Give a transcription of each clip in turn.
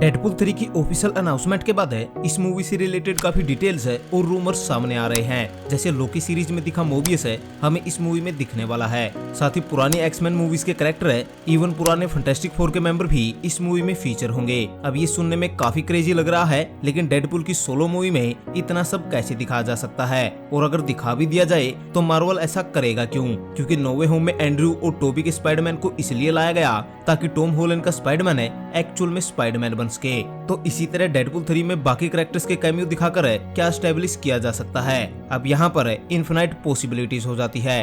Deadpool 3 की official announcement के बाद इस मूवी से रिलेटेड काफी डिटेल्स है और रूमर्स सामने आ रहे हैं। जैसे लोकी सीरीज में दिखा मोबियस है हमें इस मूवी में दिखने वाला है। साथ ही पुरानी एक्समैन मूवीज के कैरेक्टर है, इवन पुराने फैंटास्टिक फोर के मेंबर भी इस मूवी में फीचर होंगे। अब ये सुनने में काफी क्रेजी लग रहा है, लेकिन डेडपुल की सोलो मूवी में इतना सब कैसे दिखाया जा सकता है? और अगर दिखा भी दिया जाए तो मार्वल ऐसा करेगा क्यों? क्योंकि नो वे होम में एंड्रयू और टोबी के स्पाइडरमैन को इसलिए लाया गया ताकि टॉम हॉलैंड का स्पाइडरमैन है एक्चुअल में स्पाइडरमैन बन सके। तो इसी तरह डेडपुल 3 में बाकी कैरेक्टर्स के कैमियो दिखाकर क्या एस्टेब्लिश किया जा सकता है? अब यहाँ पर इन्फिनाइट पॉसिबिलिटीज हो जाती है।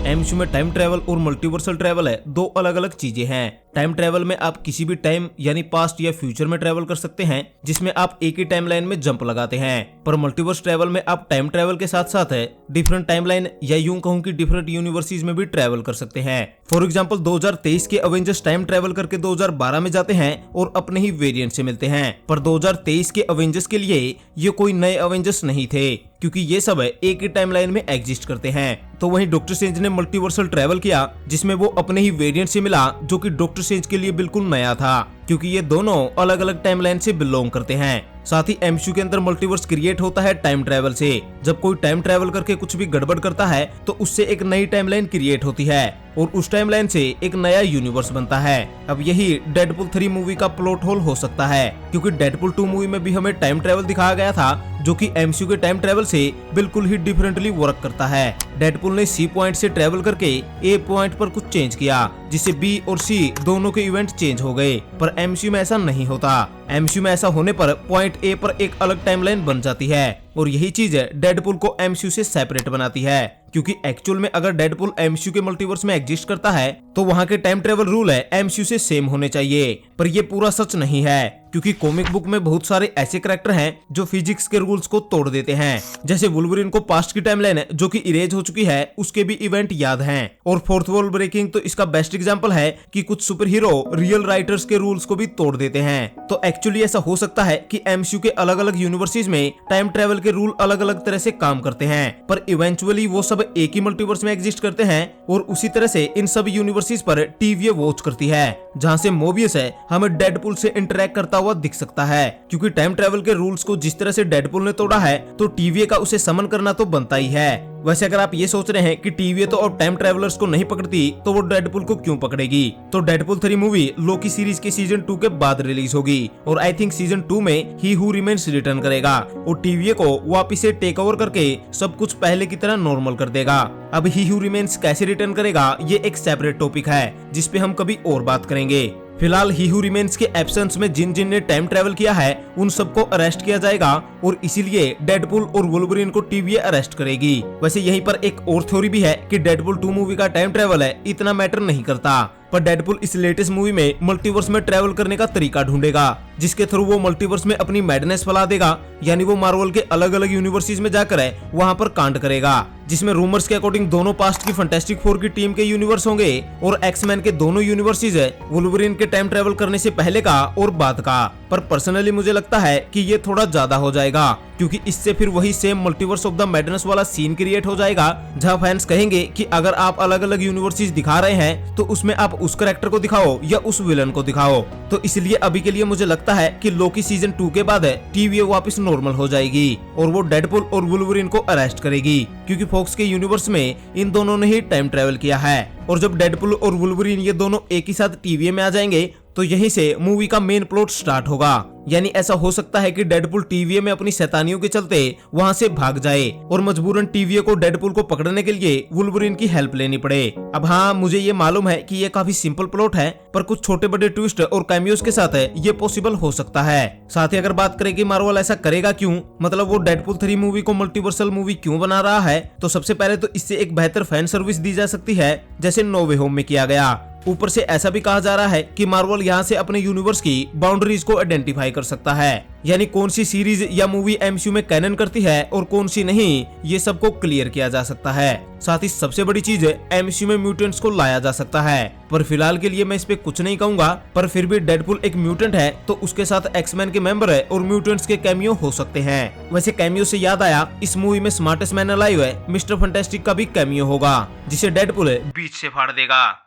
एमसीयू में टाइम ट्रेवल और मल्टीवर्सल ट्रेवल है दो अलग अलग चीजें हैं। टाइम ट्रेवल में आप किसी भी टाइम यानी पास्ट या फ्यूचर में ट्रेवल कर सकते हैं, जिसमें आप एक ही टाइमलाइन में जंप लगाते हैं। पर मल्टीवर्स ट्रेवल में आप टाइम ट्रेवल के साथ साथ है डिफरेंट टाइमलाइन या यूं कहूं कि डिफरेंट यूनिवर्सिटीज में भी ट्रेवल कर सकते हैं। फॉर एग्जांपल 2023 के अवेंजर्स टाइम ट्रेवल करके 2012 में जाते हैं और अपने ही वेरिएंट से मिलते हैं। पर 2023 के अवेंजर्स के लिए ये कोई नए अवेंजर्स नहीं थे, क्योंकि ये सब एक ही टाइमलाइन में एग्जिस्ट करते हैं। तो वहीं डॉक्टर स्ट्रेंज ने मल्टीवर्सल ट्रेवल किया, जिसमें वो अपने ही वेरिएंट से मिला, जो कि डॉक्टर स्ट्रेंज के लिए बिल्कुल नया था, क्योंकि ये दोनों अलग अलग टाइमलाइन से बिलोंग करते हैं। साथ ही एमसीयू के अंदर मल्टीवर्स क्रिएट होता है टाइम ट्रेवल से। जब कोई टाइम ट्रेवल करके कुछ भी गड़बड़ करता है तो उससे एक नई टाइमलाइन क्रिएट होती है और उस टाइमलाइन से एक नया यूनिवर्स बनता है। अब यही डेडपुल 3 मूवी का प्लॉट होल हो सकता है, क्योंकि डेडपुल 2 मूवी में भी हमें टाइम ट्रेवल दिखाया गया था, जो कि एमसीयू के टाइम ट्रेवल से बिल्कुल ही डिफरेंटली वर्क करता है। डेडपुल ने सी पॉइंट से ट्रेवल करके ए पॉइंट पर कुछ चेंज किया, जिससे बी और सी दोनों के इवेंट चेंज हो गए। पर एमसीयू में ऐसा नहीं होता। एमसीयू में ऐसा होने पर पॉइंट ए पर एक अलग टाइमलाइन बन जाती है और यही चीज डेडपुल को एमसीयू से सेपरेट बनाती है। क्योंकि एक्चुअल में अगर डेडपुल एमसीयू के मल्टीवर्स में एग्जिस्ट करता है तो वहाँ के टाइम ट्रेवल रूल है एमसीयू से सेम होने चाहिए, पर ये पूरा सच नहीं है, क्योंकि कॉमिक बुक में बहुत सारे ऐसे कैरेक्टर हैं जो फिजिक्स के रूल्स को तोड़ देते हैं। जैसे वुल्वरिन को पास्ट की टाइमलाइन है जो कि इरेज हो चुकी है उसके भी इवेंट याद हैं। और फोर्थ वॉल ब्रेकिंग तो इसका बेस्ट एग्जांपल है कि कुछ सुपर हीरो रियल राइटर्स के रूल्स को भी तोड़ देते हैं। तो एक्चुअली ऐसा हो सकता है कि एमसीयू के अलग अलग यूनिवर्सिटीज में टाइम ट्रेवल के रूल अलग अलग तरह से काम करते हैं, पर इवेंचुअली वो सब एक ही मल्टीवर्स में एग्जिस्ट करते हैं और उसी तरह से इन सब यूनिवर्सिटीज पर टीवीए वॉच करती है, जहाँ से मोबियस है हमें डेडपुल से इंटरेक्ट करता हुआ दिख सकता है। क्योंकि टाइम ट्रेवल के रूल्स को जिस तरह से डेडपुल ने तोड़ा है तो टीवीए का उसे समन करना तो बनता ही है। वैसे अगर आप ये सोच रहे हैं कि टीवीए तो अब टाइम ट्रेवलर्स को नहीं पकड़ती तो वो डेडपुल को क्यों पकड़ेगी, तो डेडपुल 3 मूवी लोकी सीरीज के सीजन 2 के बाद रिलीज होगी और आई थिंक सीजन 2 में ही हू रिमेन्स रिटर्न करेगा और टीवीए को वापिस से टेक ओवर करके सब कुछ पहले की तरह नॉर्मल कर देगा। अब ही हू रिमेन्स कैसे रिटर्न करेगा ये एक सेपरेट टॉपिक है, जिसपे हम कभी और बात करेंगे। फिलहाल ही हू रिमेन्स के एब्सेंस में जिन जिन ने टाइम ट्रेवल किया है उन सबको अरेस्ट किया जाएगा और इसीलिए डेडपुल और वुल्वरिन को टीवीए अरेस्ट करेगी। वैसे यहीं पर एक और थ्योरी भी है कि डेडपुल 2 मूवी का टाइम ट्रेवल है इतना मैटर नहीं करता, पर डेडपुल इस लेटेस्ट मूवी में मल्टीवर्स में ट्रेवल करने का तरीका ढूंढेगा, जिसके थ्रू वो मल्टीवर्स में अपनी मैडनेस फैला देगा। यानी वो मार्वल के अलग अलग यूनिवर्सिटीज में जाकर वहां पर कांड करेगा, जिसमें रूमर्स के अकॉर्डिंग दोनों पास्ट की फैंटास्टिक फोर की टीम के यूनिवर्स होंगे और एक्समैन के दोनों यूनिवर्सिटीज है वुल्वरिन के टाइम ट्रेवल करने से पहले का और बाद का। पर पर्सनली मुझे लगता है कि ये थोड़ा ज्यादा हो जाएगा, क्योंकि इससे फिर वही same multiverse of the madness वाला सीन क्रिएट हो जाएगा, जहां फैंस कहेंगे कि अगर आप अलग अलग यूनिवर्सिटीज दिखा रहे हैं तो उसमें आप उस कैरेक्टर को दिखाओ या उस विलन को दिखाओ। तो इसलिए अभी के लिए मुझे लगता है कि लोकी सीजन 2 के बाद टीवीए वापस नॉर्मल हो जाएगी और वो डेडपुल और वुल्वरिन को अरेस्ट करेगी, क्योंकि फॉक्स के यूनिवर्स में इन दोनों ने ही टाइम ट्रेवल किया है। और जब डेडपुल और वुल्वरिन ये दोनों एक ही साथ टीवीए में आ जाएंगे तो यहीं से मूवी का मेन प्लॉट स्टार्ट होगा। यानी ऐसा हो सकता है कि डेडपुल टीवीए में अपनी शैतानियों के चलते वहां से भाग जाए और मजबूरन टीवीए को डेडपुल को पकड़ने के लिए वुल्वरिन की हेल्प लेनी पड़े। अब हाँ, मुझे ये मालूम है कि ये काफी सिंपल प्लॉट है, पर कुछ छोटे बड़े ट्विस्ट और कैमियोस के साथ ये पॉसिबल हो सकता है। साथ ही अगर बात करें कि मार्वल ऐसा करेगा क्यों, मतलब वो डेडपुल 3 मूवी को मल्टीवर्सल मूवी क्यों बना रहा है, तो सबसे पहले तो इससे एक बेहतर फैन सर्विस दी जा सकती है, जैसे नो वे होम में किया गया। ऊपर से ऐसा भी कहा जा रहा है कि मार्वल यहाँ से अपने यूनिवर्स की बाउंड्रीज को आइडेंटिफाई कर सकता है, यानी कौन सी सीरीज या मूवी एमसीयू में कैनन करती है और कौन सी नहीं, ये सबको क्लियर किया जा सकता है। साथ ही सबसे बड़ी चीज एमसीयू में म्यूटेंट्स को लाया जा सकता है, पर फिलहाल के लिए मैं इस पे कुछ नहीं कहूंगा। पर फिर भी डेडपुल एक म्यूटेंट है तो उसके साथ एक्समैन के मेंबर है और म्यूटेंट्स के कैमियो हो सकते हैं। वैसे कैमियो से याद आया, इस मूवी में स्मार्टेस्ट मैन अलाइव है मिस्टर फैंटास्टिक का भी कैमियो होगा, जिसे डेडपुल बीच से फाड़ देगा।